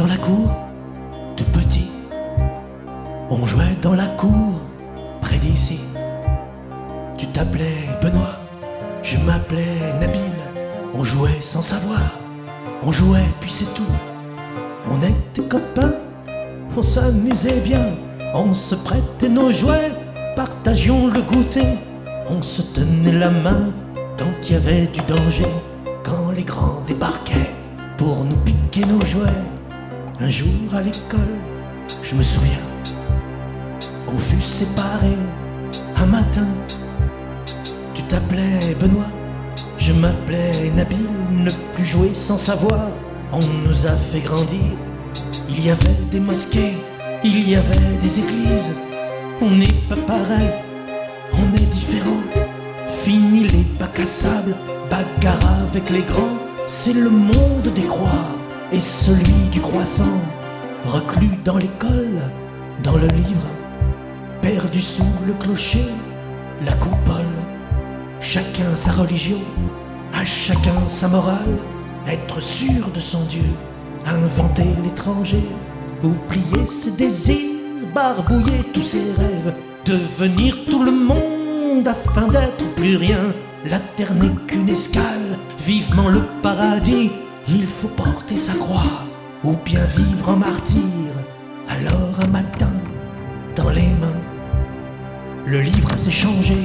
dans la cour, tout petit. On jouait dans la cour, près d'ici. Tu t'appelais Benoît, je m'appelais Nabil. On jouait sans savoir, on jouait puis c'est tout. On était copains, on s'amusait bien. On se prêtait nos jouets, partagions le goûter. On se tenait la main quand il y avait du danger. Quand les grands débarquaient pour nous piquer nos jouets. Un jour à l'école, je me souviens, on fut séparés un matin. Tu t'appelais Benoît, je m'appelais Nabil. Ne plus jouer sans savoir, on nous a fait grandir. Il y avait des mosquées, il y avait des églises. On n'est pas pareil, on est différent. Fini les bacs à sable, bagarre avec les grands. C'est le monde des croix et celui du croissant. Reclus dans l'école, dans le livre, perdu sous le clocher, la coupole. Chacun sa religion, à chacun sa morale. Être sûr de son Dieu, inventer l'étranger, oublier ses désirs, barbouiller tous ses rêves, devenir tout le monde afin d'être plus rien. La terre n'est qu'une escale, vivement le paradis. Il faut porter sa croix, ou bien vivre en martyr. Alors un matin, dans les mains, le livre s'est changé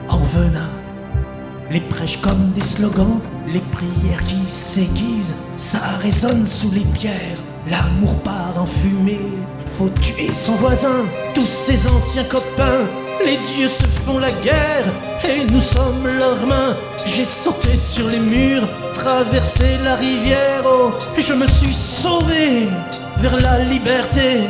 en venin. Les prêches comme des slogans, les prières qui s'aiguisent. Ça résonne sous les pierres, l'amour part en fumée. Faut tuer son voisin, tous ses anciens copains. Les dieux se font la guerre et nous sommes leurs mains. J'ai sauté sur les murs, traversé la rivière. Oh, je me suis sauvé vers la liberté.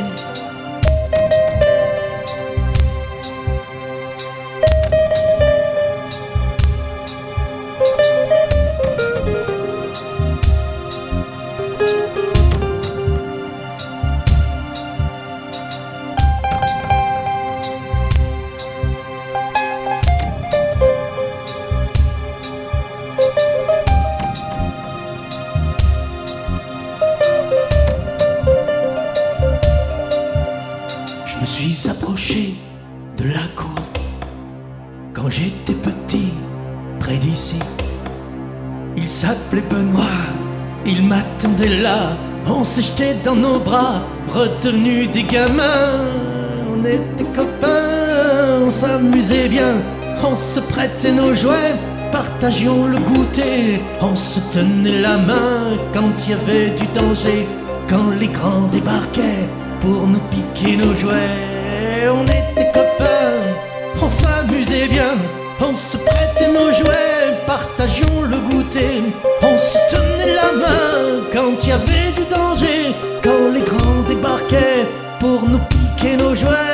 Je me suis approché de la cour quand j'étais petit, près d'ici. Il s'appelait Benoît, il m'attendait là. On s'est jeté dans nos bras, retenus des gamins. On était copains, on s'amusait bien. On se prêtait nos jouets, partagions le goûter. On se tenait la main quand il y avait du danger. Quand les grands débarquaient pour nous piquer nos jouets. On était copains, on s'amusait bien. On se prêtait nos jouets, partagions le goûter. On se tenait la main quand il y avait du danger. Quand les grands débarquaient pour nous piquer nos jouets.